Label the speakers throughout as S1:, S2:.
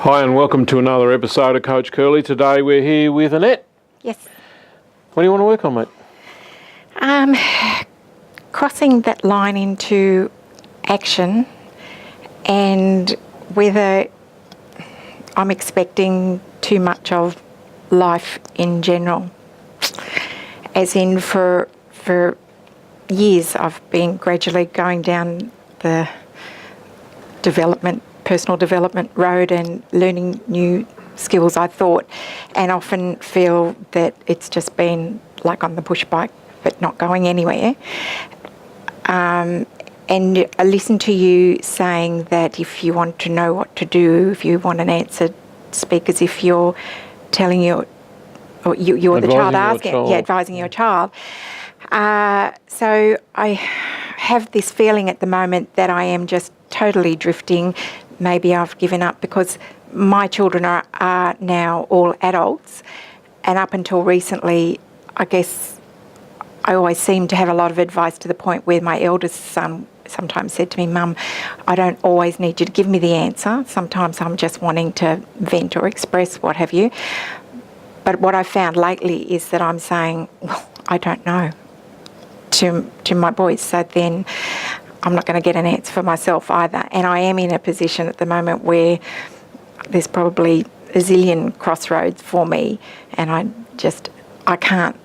S1: Hi and welcome to another episode of Coach Curly. Today we're here with Annette.
S2: Yes.
S1: What do you want to work on, mate?
S2: Crossing that line into action and whether I'm expecting too much of life in general. As in for years I've been gradually going down the personal development road and learning new skills, I thought, and often feel that it's just been like on the push bike but not going anywhere. And I listen to you saying that if you want to know what to do, if you want an answer, speak as if you're telling you're the child asking, advising your child. So I have this feeling at the moment that I am just totally drifting. Maybe I've given up because my children are now all adults, and up until recently, I guess I always seemed to have a lot of advice to the point where my eldest son sometimes said to me, "Mum, I don't always need you to give me the answer. Sometimes I'm just wanting to vent or express what have you." But what I found lately is that I'm saying, "Well, I don't know," to my boys. So then I'm not going to get an answer for myself either. And I am in a position at the moment where there's probably a zillion crossroads for me, and I can't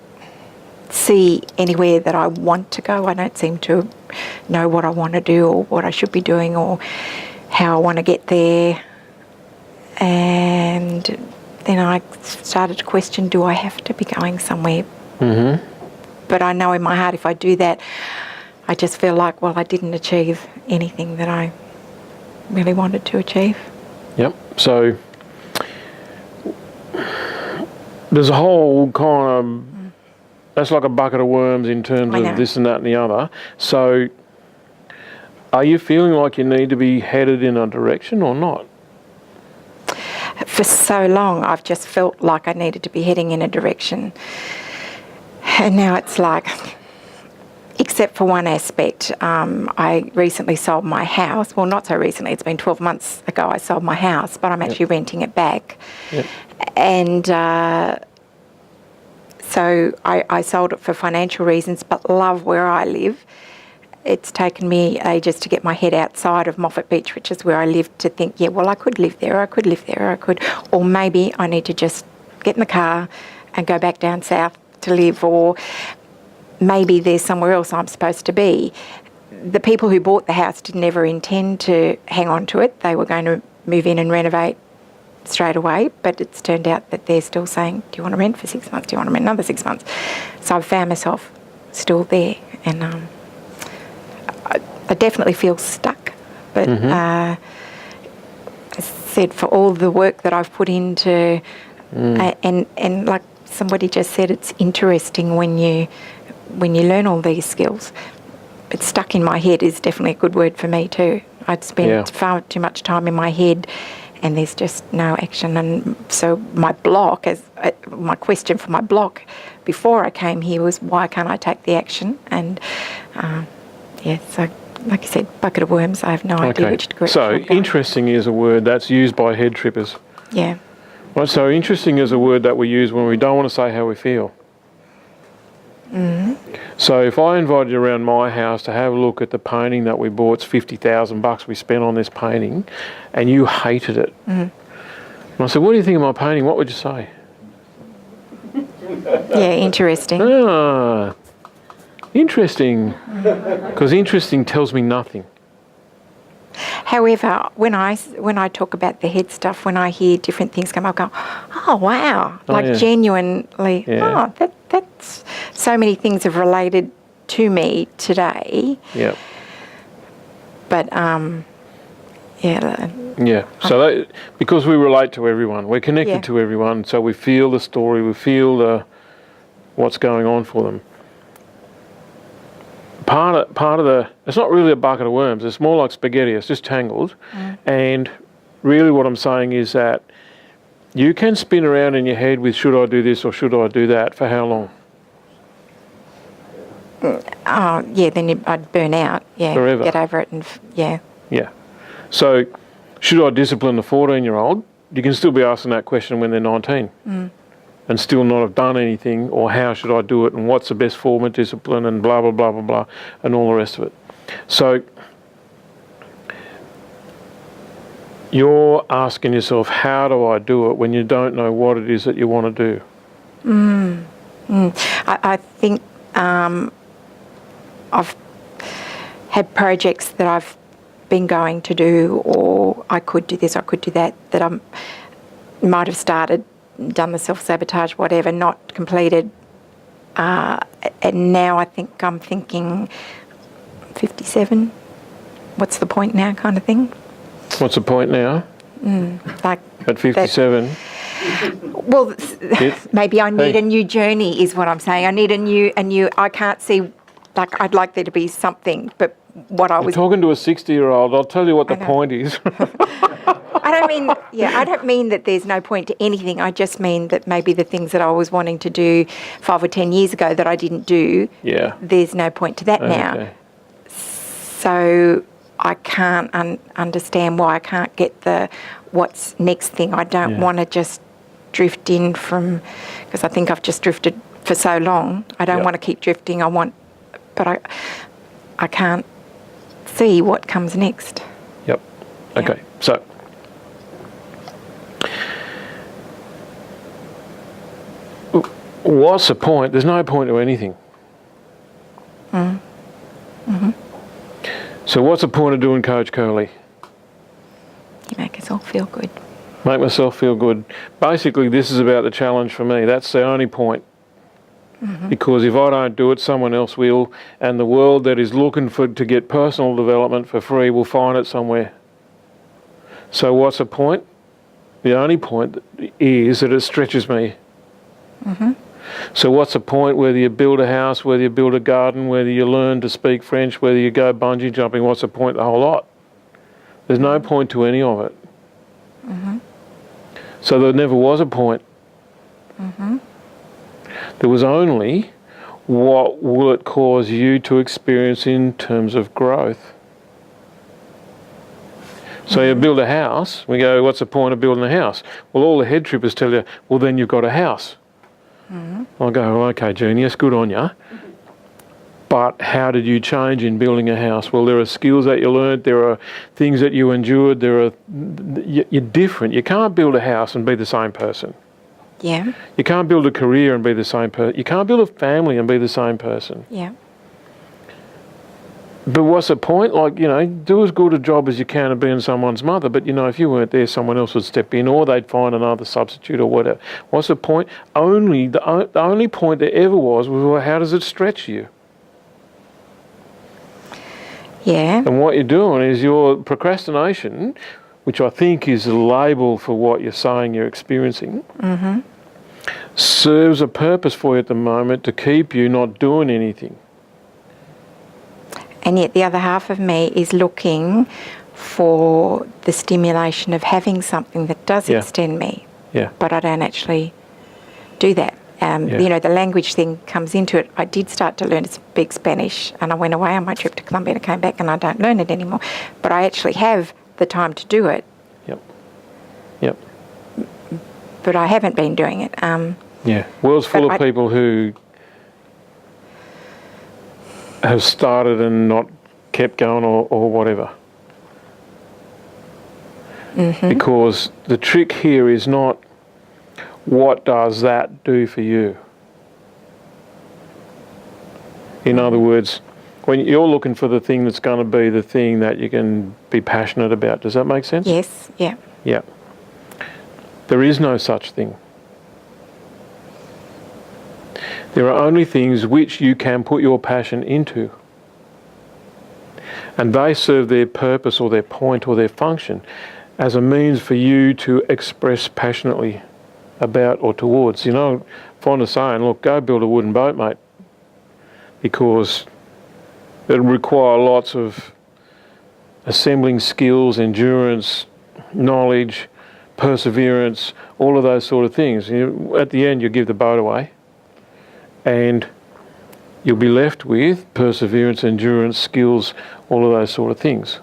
S2: see anywhere that I want to go. I don't seem to know what I want to do or what I should be doing or how I want to get there. And then I started to question, do I have to be going somewhere? Mm-hmm. But I know in my heart if I do that, I just feel like, well, I didn't achieve anything that I really wanted to achieve.
S1: Yep. So there's a whole kind of, that's like a bucket of worms in terms of this and that and the other. So are you feeling like you need to be headed in a direction or not?
S2: For so long, I've just felt like I needed to be heading in a direction. And now it's like, except for one aspect, I recently sold my house. Well, not so recently, it's been 12 months ago I sold my house, but I'm actually renting it back. Yep. And so I sold it for financial reasons, but love where I live. It's taken me ages to get my head outside of Moffat Beach, which is where I live, to think, yeah, well, I could live there, or maybe I need to just get in the car and go back down south to live, or maybe there's somewhere else I'm supposed to be. The people who bought the house didn't ever intend to hang on to it. They were going to move in and renovate straight away, but it's turned out that they're still saying, do you want to rent for 6 months? Do you want to rent another 6 months? So I've found myself still there, and I definitely feel stuck. But as I said, for all the work that I've put into, and like somebody just said, it's interesting when you learn all these skills. It's stuck in my head is definitely a good word for me too. I'd spent far too much time in my head, and there's just no action. And so my question for my block before I came here was, why can't I take the action? And so like you said, bucket of worms. I have no idea which direction.
S1: So interesting is a word that's used by head trippers.
S2: Yeah.
S1: Right, so interesting is a word that we use when we don't want to say how we feel. Mm-hmm. So if I invited you around my house to have a look at the painting that we bought, it's $50,000 we spent on this painting, and you hated it. Mm-hmm. And I said, what do you think of my painting? What would you say?
S2: Yeah, interesting.
S1: Interesting. Because interesting tells me nothing.
S2: However, when I talk about the head stuff, when I hear different things come up, I go, oh, wow. Genuinely, that's so many things have related to me today.
S1: Yeah.
S2: But,
S1: Yeah. So because we relate to everyone, we're connected to everyone, so we feel the story, we feel what's going on for them. Part of it's not really a bucket of worms, it's more like spaghetti, it's just tangled. And really what I'm saying is that you can spin around in your head with, should I do this or should I do that, for how long?
S2: Then I'd burn out. Yeah,
S1: forever.
S2: Get over it and,
S1: Yeah. So should I discipline the 14-year-old? you can still be asking that question when they're 19 and still not have done anything, or how should I do it, and what's the best form of discipline, and blah, blah, blah, blah, blah, and all the rest of it. So you're asking yourself, how do I do it, when you don't know what it is that you want to do?
S2: I think I've had projects that I've been going to do, or I could do this, I could do that, that I might have started, done the self-sabotage, whatever, not completed. And now I think I'm thinking 57, what's the point now, kind of thing.
S1: What's the point now?
S2: Like
S1: At 57?
S2: Well, maybe I need a new journey is what I'm saying. I need a new, I can't see, like, I'd like there to be something, but what I was...
S1: Talking to a 60-year-old, I'll tell you what the point is.
S2: I don't mean that there's no point to anything. I just mean that maybe the things that I was wanting to do 5 or 10 years ago that I didn't do, there's no point to that now. So I can't understand why I can't get the what's next thing. I don't want to just drift in from, because I think I've just drifted for so long. I don't want to keep drifting. But I can't see what comes next.
S1: Yep. Okay. So what's the point? There's no point to anything. So what's the point of doing Coach Curly?
S2: You make us all feel good.
S1: Make myself feel good. Basically, this is about the challenge for me. That's the only point. Because if I don't do it, someone else will, and the world that is looking to get personal development for free will find it somewhere. So what's the point? The only point is that it stretches me. So what's the point, whether you build a house, whether you build a garden, whether you learn to speak French, whether you go bungee jumping, what's the point? The whole lot. There's no point to any of it. So there never was a point. There was only what will it cause you to experience in terms of growth. So you build a house, we go, what's the point of building a house? Well, all the head trippers tell you, well, then you've got a house. I'll go, well, okay, Junius, good on you. But how did you change in building a house? Well, there are skills that you learned, there are things that you endured, you're different. You can't build a house and be the same person.
S2: Yeah.
S1: You can't build a career and be the same person. You can't build a family and be the same person.
S2: Yeah.
S1: But what's the point? Like, do as good a job as you can of being someone's mother, but, if you weren't there, someone else would step in, or they'd find another substitute or whatever. What's the point? The only point there ever was, well, how does it stretch you?
S2: Yeah.
S1: And what you're doing is your procrastination, which I think is a label for what you're saying you're experiencing, serves a purpose for you at the moment to keep you not doing anything.
S2: And yet the other half of me is looking for the stimulation of having something that does extend me.
S1: Yeah.
S2: But I don't actually do that. The language thing comes into it. I did start to learn to speak Spanish, and I went away on my trip to Colombia and I came back and I don't learn it anymore. But I actually have the time to do it.
S1: Yep.
S2: But I haven't been doing it.
S1: World's full of people who have started and not kept going or whatever. Because the trick here is not what does that do for you. In other words, when you're looking for the thing that's going to be the thing that you can be passionate about. Does that make sense?
S2: Yes, yeah.
S1: Yeah. There is no such thing. There are only things which you can put your passion into. And they serve their purpose or their point or their function as a means for you to express passionately about or towards. Fond of saying, look, go build a wooden boat, mate. Because it'll require lots of assembling skills, endurance, knowledge, perseverance, all of those sort of things. At the end, you give the boat away. And you'll be left with perseverance, endurance, skills, all of those sort of things.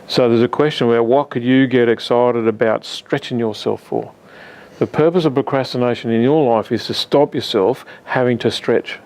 S1: So there's a question about what could you get excited about stretching yourself for? The purpose of procrastination in your life is to stop yourself having to stretch.